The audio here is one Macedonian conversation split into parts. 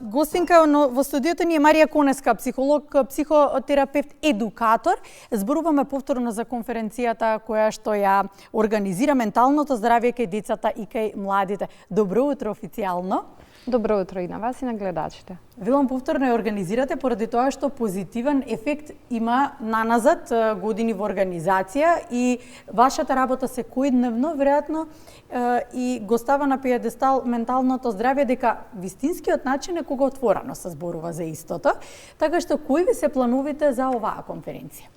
Гостинка во студиото ни е Марија Конеска, психолог, психотерапевт, едукатор. Зборуваме повторно за конференцијата која што ја организира менталното здравје кај децата и кај младите. Добро утро официјално. Добро утро и на вас и на гледачите. Велам повторно ја организирате поради тоа што позитивен ефект има наназад години во организација и вашата работа секојдневно веројатно и го става на пиедестал менталното здравје, дека вистинскиот начин е кога отворено се зборува за истото. Така што кои ви се плановите за оваа конференција?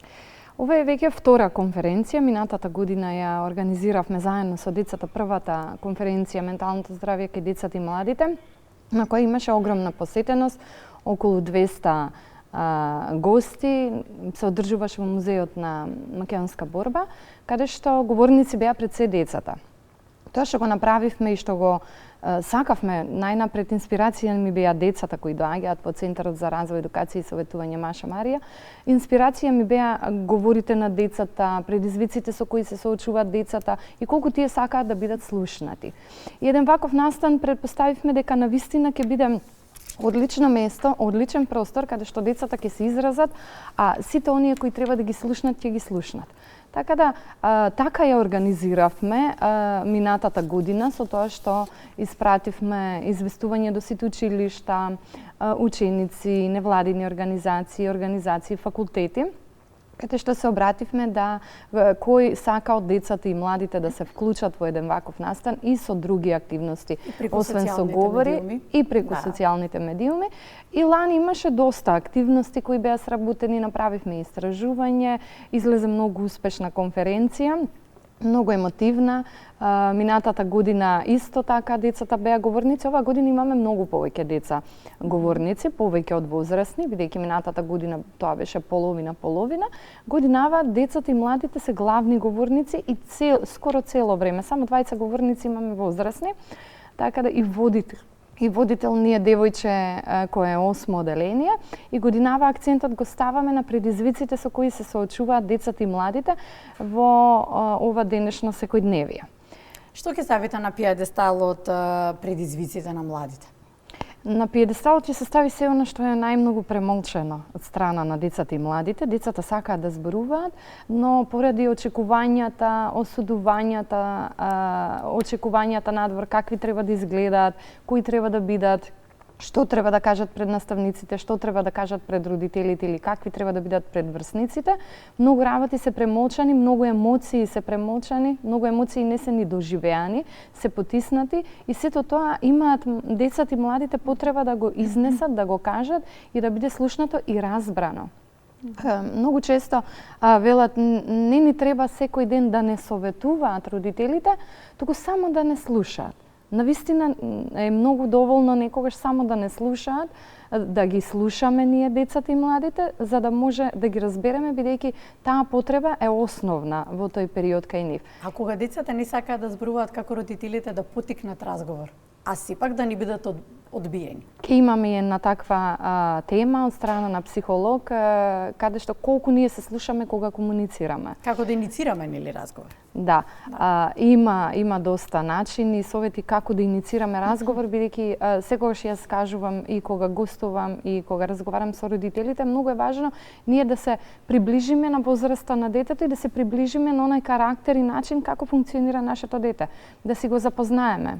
Ова е веќе втора конференција. Минатата година ја организиравме заедно со децата првата конференција менталното здравје кај децата и младите, на која имаше огромна посетеност, околу 200 гости, се одржуваше во музеот на Македонска борба, каде што говорници беа пред се децата. Тоа што го направивме и што го сакавме, најнапред инспирација ми беа децата кои доаѓаат по Центарот за развој, едукација и советување Маша Марија. Инспирација ми беа говорите на децата, предизвиците со кои се соочуваат децата и колку тие сакаат да бидат слушнати. И еден ваков настан предпоставивме дека навистина ќе биде одлично место, одличен простор каде што децата ќе се изразат, а сите оние кои треба да ги слушнат ќе ги слушнат. Така да, така ја организиравме минатата година со тоа што испративме известување до сите училишта, ученици, невладини организации, факултети, каде што се обративме да кој сака од децата и младите да се вклучат во еден ваков настан и со други активности, освен со говори и преку социјалните медиуми. И лани имаше доста активности кои беа сработени, направивме истражување, излезе многу успешна конференција, многу емотивна. Минатата година исто така децата беа говорници. Оваа година имаме многу повеќе деца говорници, повеќе од возрастни, бидејќи минатата година тоа беше половина. Годинава децата и младите се главни говорници и скоро цело време. Само 20 говорници имаме возрастни, така да и водител ни е девојче кој е 8 оделение и годинава акцентот го ставаме на предизвиците со кои се соочуваат децата и младите во ова денешно секојдневие. Што ќе ставите на пиедесталот предизвиците на младите? На пиедесталот ќе се стави се она што е најмногу премолчено од страна на децата и младите. Децата сакаат да зборуваат, но поради очекувањата, осудувањата, очекувањата надвор какви треба да изгледаат, кои треба да бидат, што треба да кажат пред наставниците, што треба да кажат пред родителите или какви треба да бидат пред врсниците. Многу работи се премолчани, многу емоции се премолчани, многу емоции не се ни доживеани, се потиснати и сето тоа имаат децата и младите потреба да го изнесат, да го кажат и да биде слушнато и разбрано. Многу често велат не ни треба секој ден да не советуваат родителите, туку само да не слушаат. Навистина е многу доволно некогаш само да не слушаат, да ги слушаме ние децата и младите, за да може да ги разбереме, бидејќи таа потреба е основна во тој период кај нив. А кога децата не сакаат да зборуваат, како родителите да потикнат разговор, а сепак да ни бидат одбиени? Ке имаме една таква тема од страна на психолог, каде што колку ние се слушаме кога комуницираме. Како да иницираме нели разговор? Да, има доста начини, совети како да иницираме разговор, бидејќи секогаш јас кажувам и кога гостувам и кога разговарам со родителите, многу е важно ние да се приближиме на возраста на детето и да се приближиме на онај карактер и начин како функционира нашето дете, да си го запознаеме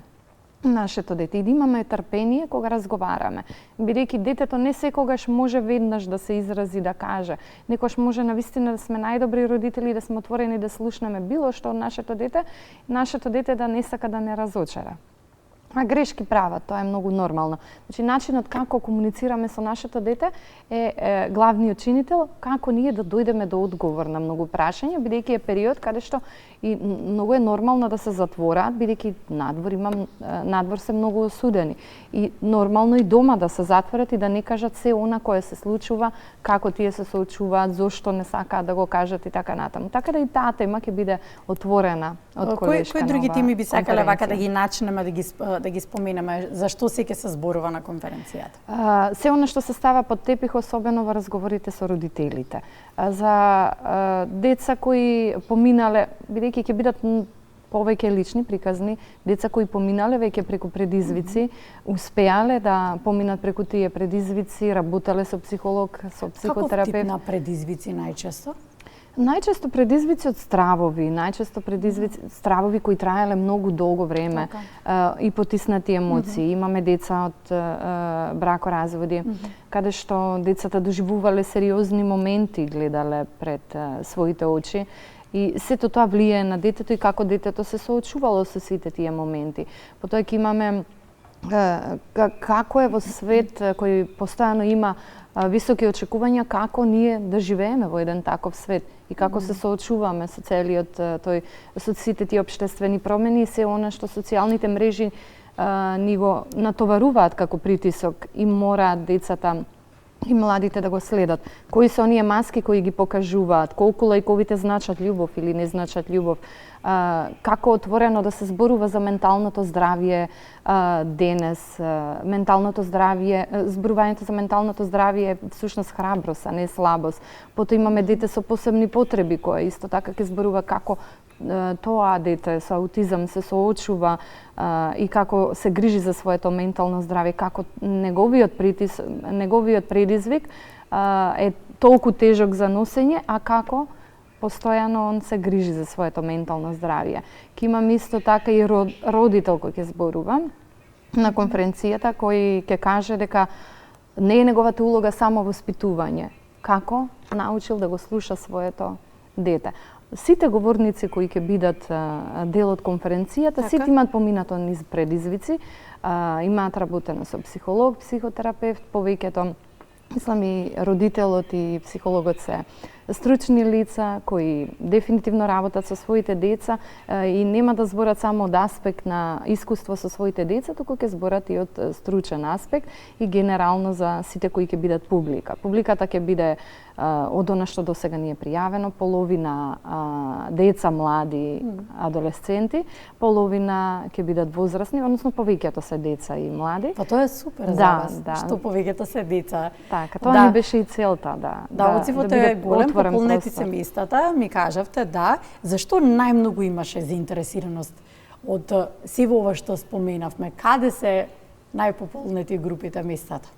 нашето дете и да имаме трпение кога разговараме. Бидејќи детето не секогаш може веднаш да се изрази, да каже. Некош може навистина да сме најдобри родители, да сме отворени да слушнеме било што од нашето дете да не сака да не разочара. А грешки прават, тоа е многу нормално. Значи, начинот како комуницираме со нашето дете е главниот чинител, како ние да дојдеме до одговор на многу прашања, бидејќи е период каде што и многу е нормално да се затвораат, бидејќи надвор се многу осудени. И нормално и дома да се затворат и да не кажат се она кое се случува, како тие се соочуваат, зошто не сакаат да го кажат и така натаму. Така да и таа тема ќе биде отворена од колешка. Кои други теми би сакале вака да ги начнеме да ги споменеме, зашто се ќе се зборува на конференцијата? Се она што се става под тепих, особено во разговорите со родителите. За деца кои поминале, бидејќи ќе бидат повеќе лични приказни, деца кои поминале веќе преку предизвици, успеале да поминат преку тие предизвици, работеле со психолог, со психотерапевт. Каков тип на предизвици најчесто? Најчесто предизвици од стравови, стравови кои траеле многу долго време и потиснати емоции. Имаме деца од бракоразводи, каде што децата доживувале сериозни моменти, гледале пред своите очи. И сето тоа влијае на детето и како детето се соочувало со сите тие моменти. Потоа ќе имаме како е во свет кој постојано има високи очекувања, како ние да живееме во еден таков свет и како се соочуваме со целиот со сите тие општествени промени и се она што социјалните мрежи ни го натоваруваат како притисок и мораат децата и младите да го следат. Кои се оние маски кои ги покажуваат, колку лајковите значат љубов или не значат љубов, како отворено да се зборува за менталното здравје денес. Менталното здравје, зборувањето за менталното здравје е всушност храброст, а не слабост. Потоа имаме дете со посебни потреби кој исто така ќе зборува како тоа дете со аутизам се соочува и како се грижи за своето ментално здравје, како неговиот предизвик е толку тежок за носење, а како постојано он се грижи за своето ментално здравје. Ке имам исто така и родител кој ќе зборува на конференцијата, кој ќе каже дека не е неговата улога само воспитување, како научил да го слуша своето дете. Сите говорници кои ќе бидат дел од конференцијата, сите имаат поминато низ предизвици, имаат работено со психолог, психотерапевт, повеќето, мислам и родителот и психологот се стручни лица кои дефинитивно работат со своите деца и нема да зборат само од аспект на искуство со своите деца, туку ќе зборат и од стручен аспект и генерално за сите кои ќе бидат публика. Публиката ќе биде од она што до сега ни е пријавено, половина деца, млади, адолесценти, половина ќе бидат возрастни, односно повеќето се деца и млади. Па тоа е супер за вас, што повеќето се деца. Така, тоа ни беше и целта, Оцивот е голем, пополнете се местата, ми кажавте, зашто најмногу имаше заинтересираност од сево ова што споменавме, каде се најпополнети групите местата?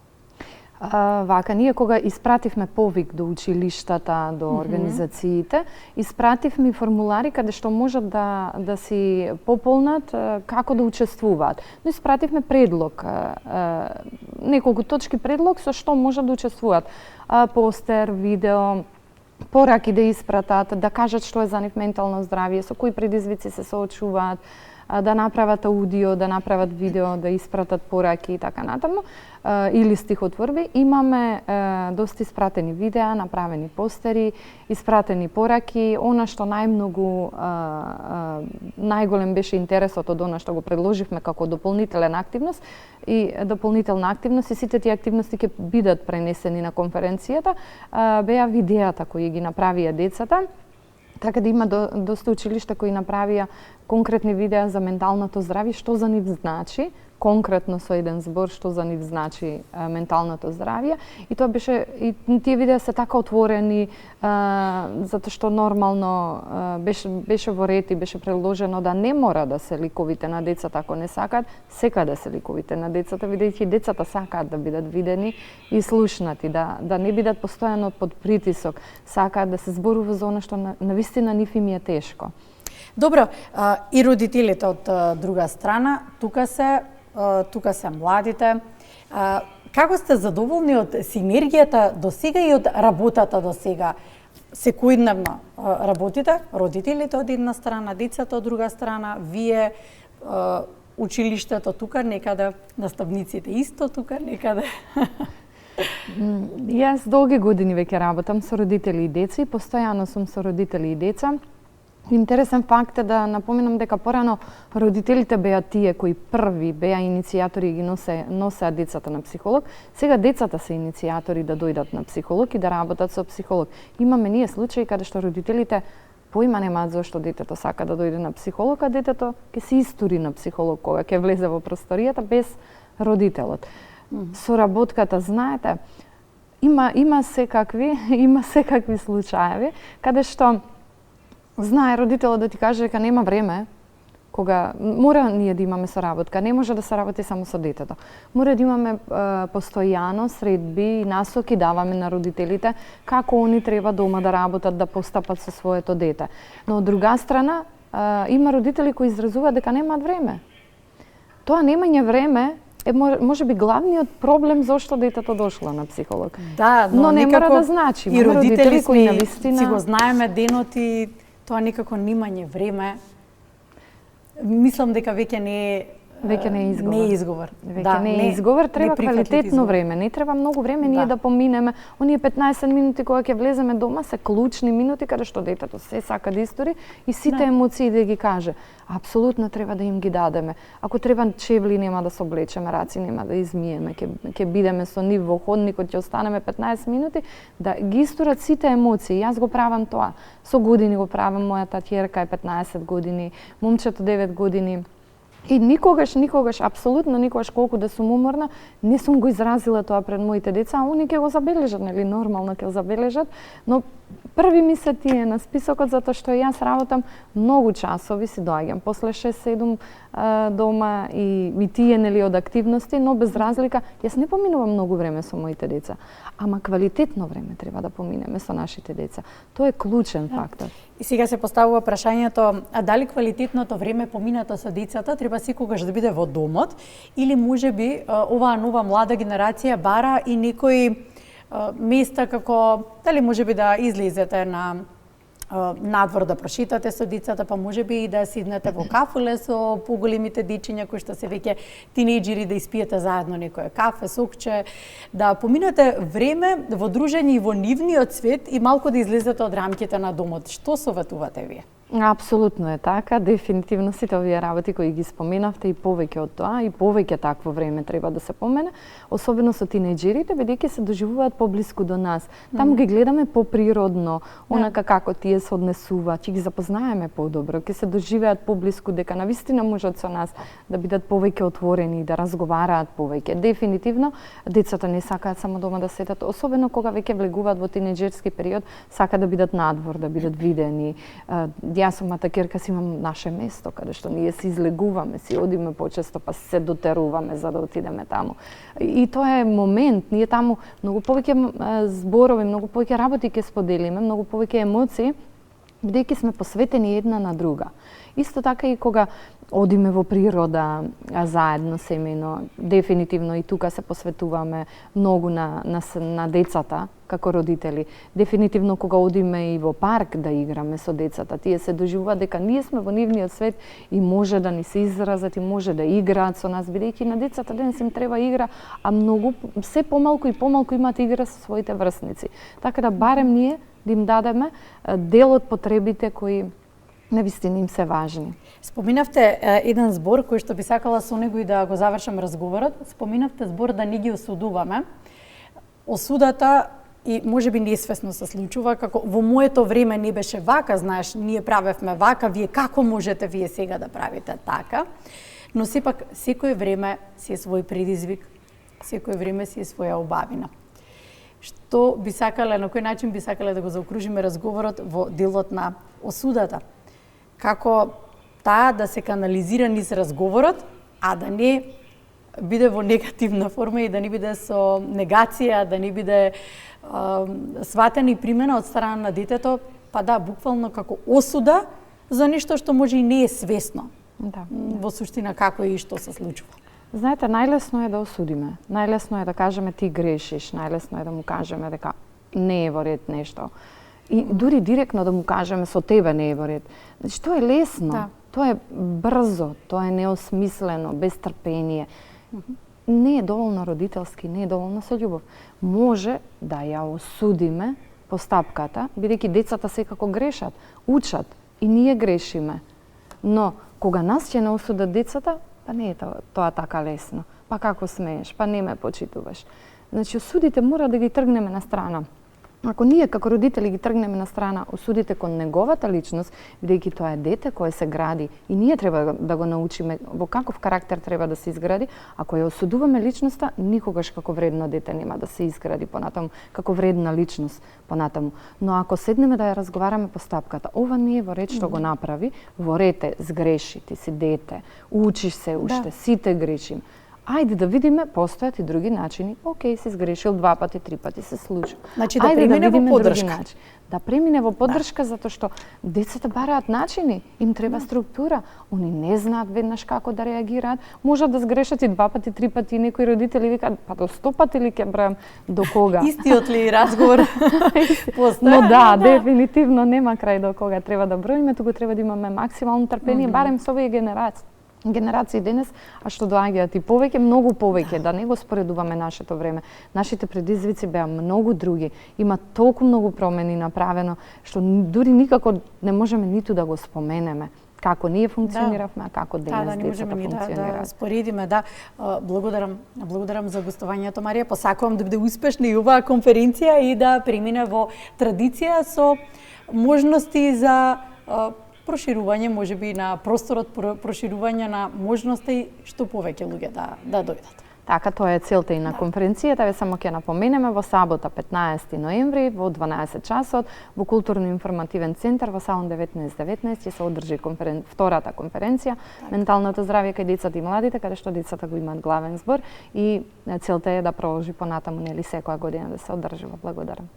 Вака, ние кога испративме повик до училиштата, до организациите, испративме формулари каде што можат да си пополнат како да учествуваат. Но испративме предлог, неколку точки предлог со што можат да учествуваат. Постер, видео, пораки да испратат, да кажат што е за нив ментално здравје, со кои предизвици се соочуваат, да направат аудио, да направат видео, да испратат пораки и така натаму, или стихотворби. Имаме доста испратени видеа, направени постери, испратени пораки. Она што најголем беше интересот од она што го предложивме како дополнителна активност и сите тие активности ќе бидат пренесени на конференцијата, беа видеата кои ги направија децата. Така да има доста училишта кои направија конкретни видеа за менталното здравје, што за нив значи, конкретно со еден збор што за нив значи менталното здравје. И тоа беше, и тие видеа се така отворени, затоа што нормално беше во ред и беше предложено да не мора да се ликовите на децата ако не сакаат, сека да се ликовите на децата, бидејќи децата сакаат да бидат видени и слушнати, да не бидат постојано под притисок, сакаат да се зборува за она што навистина нив им е тешко. Добро, и родителите од друга страна, тука се младите. Како сте задоволни од синергијата до сега и од работата до сега? Секојдневно работите, родителите од една страна, децата од друга страна, вие, училиштето тука некаде, наставниците исто тука некаде. Јас долги години веќе работам со родители и деца и постојано сум со родители и деца. Интересен факт е да напоменам дека порано родителите беа тие кои први беа иницијатори и ги носеа децата на психолог. Сега децата се иницијатори да дојдат на психолог и да работат со психолог. Имаме ние случаи каде што родителите поима немаат зошто детето сака да дојде на психолог, а детето ќе се истури на психолог кога ќе влезе во просторијата без родителот. Соработката, знаете, има секакви случаеви каде што знае родителот да ти каже дека нема време кога мора ние да имаме соработка, не може да се работи само со детето. Мора да имаме постојано средби и насоки даваме на родителите како они треба дома да работат, да постапат со своето дете. Но од друга страна има родители кои изразуваат дека немаат време. Тоа немање време е може би главниот проблем зошто детето дошло на психолог. Да, но не мора да значи. И родители кои навистина си го знаеме денот и тоа никако немање време. Мислам дека веќе не е изговор. Не е изговор. Веќе не е изговор, треба квалитетно време. Не треба многу време ние да поминеме. Оние 15 минути кога ќе влеземе дома се клучни минути каде што детето се сака да истори и сите емоции да ги каже. Апсолутно треба да им ги дадеме. Ако треба чевли нема да се облечеме, раци нема да измиеме, ќе бидеме со нив во ходникот, ќе останеме 15 минути да ги исторат сите емоции. Јас го правам тоа. Со години го правам, мојата ќерка е 15 години, момчето 9 години. И никогаш, апсолутно никогаш колку да сум уморна, не сум го изразила тоа пред моите деца, а они ќе го забележат, нели, нормално ќе го забележат, но први ми се тие на списокот затоа што јас работам многу часови, си доаѓам после 6-7 дома и тие, нели, од активности, но без разлика, јас не поминувам многу време со моите деца, ама квалитетно време треба да поминеме со нашите деца. Тоа е клучен фактор. И сега се поставува прашањето, а дали квалитетното време поминато со децата треба секогаш да биде во домот или можеби оваа нова млада генерација бара и некои места како дали можеби да излезете на надвор да прошетате со децата, па можеби и да седнете во кафуле со поголемите дечиња кои што се веќе тинејџери, да испиете заедно некое кафе, сокче, да поминете време во дружење и во нивниот свет и малку да излезете од рамките на домот. Што советувате вие? Апсолутно е така, дефинитивно сите овие работи кои ги споменавте и повеќе од тоа, и повеќе такво време треба да се помене, особено со тинејџерите, бидејќи се доживуваат поблиску до нас. Таму ги гледаме поприродно, онака како тие се однесуваат, ќе ги запознаеме подобро, ќе се доживеат поблиску, дека навистина можат со нас да бидат повеќе отворени, да разговараат повеќе. Дефинитивно, децата не сакаат само дома да седат, особено кога веќе влегуваат во тинејџерски период, сакаат да бидат надвор, да бидат видени. Јас со мојата ќерка си имам наше место каде што ние се излегуваме, си одиме почесто, па се дотеруваме за да отидеме таму. И тоа е момент, ние таму многу повеќе зборови, многу повеќе работи ќе споделиме, многу повеќе емоции, бидејќи сме посветени една на друга. Исто така и кога одиме во природа заедно семејно, дефинитивно и тука се посветуваме многу на децата како родители. Дефинитивно кога одиме и во парк да играме со децата, тие се доживуваат дека ние сме во нивниот свет и може да ни се изразат и може да играат со нас, бидејќи на децата денес им треба игра, а многу се помалку и помалку имаат игра со своите врсници. Така да барем ние да им дадеме дел од потребите кои навистина им се важни. Споминавте еден збор кој што би сакала со него и да го завршам разговорот. Споминавте збор да не ги осудуваме. Осудата и можеби несвесно се случува, како во моето време не беше вака, знаеш, ние правевме вака, вие како можете вие сега да правите така? Но сепак секој време си е свој предизвик, секој време си е своја убавина. Што би сакале, на кој начин би сакале да го заокружиме разговорот во делот на осудата? Како таа да се канализира низ разговорот, а да не биде во негативна форма и да не биде со негација, да не биде сватена и примена од страна на детето, па да, буквално како осуда за нешто што може и не е свесно. Да. Во суштина како и што се случува. Знаете, најлесно е да осудиме. Најлесно е да кажеме ти грешиш, најлесно е да му кажеме дека не е во ред нешто. И дури директно да му кажеме со тебе не е во ред. Значи, тоа е лесно, да. Тоа е брзо, тоа е неосмислено, без трпение. Не е доволно родителски, не е доволно со љубов. Може да ја осудиме постапката, бидејќи децата секако грешат, учат и ние грешиме. Но кога нас ќе не осудат децата, па не е тоа така лесно. Па како смееш, па не ме почитуваш. Значи, осудите мора да ги тргнеме на страна. Ако ние како родители ги тргнеме на страна осудите кон неговата личност, бидејќи тоа е дете кое се гради и ние треба да го научиме во каков карактер треба да се изгради, ако ја осудуваме личноста, никогаш како вредно дете нема да се изгради понатаму, како вредна личност понатаму. Но ако седнеме да ја разговараме по стапката, ова не е во ред што го направи, во ред е сгреши, ти си дете, учиш се уште, сите грешим. Ајде да видиме, постојат и други начини. Океј, си сгрешил 2 пати, 3 пати се случи. Значи да премине во поддршка. Да премине во поддршка затоа што децата бараат начини, им треба структура. Они не знаат веднаш како да реагираат. Можат да сгрешат и 2 пати, 3 пати, некои родители викаат, па до 100 пати ли ќе бројам, до кога? Истиот ли разговор постоја? Но да, дефинитивно нема крај до кога треба да броиме, туку треба да имаме максимално трпение, барем со овие генерации денес, а што доаѓаат и повеќе, многу повеќе, да не го споредуваме нашето време. Нашите предизвици беа многу други. Има толку многу промени направено, што дури никако не можеме ниту да го споменеме како ние функциониравме, а како денес децата функционираат. Да споредиме, да. Благодарам за гостувањето, Марија. Посакувам да биде успешна и оваа конференција и да премине во традиција со можности за проширување, можеби на просторот, проширување на можности што повеќе луѓе да дојдат. Така, тоа е целта и на конференцијата. Ве само ќе напоменеме во сабота 15 ноември во 12 часот во културно-информативен центар во салон 1919 ќе се одржи втората конференција Менталното здравје кај децата и младите, каде што децата го имаат главен збор и целта е да продолжи понатаму нели секоја година да се одржува. Благодарам.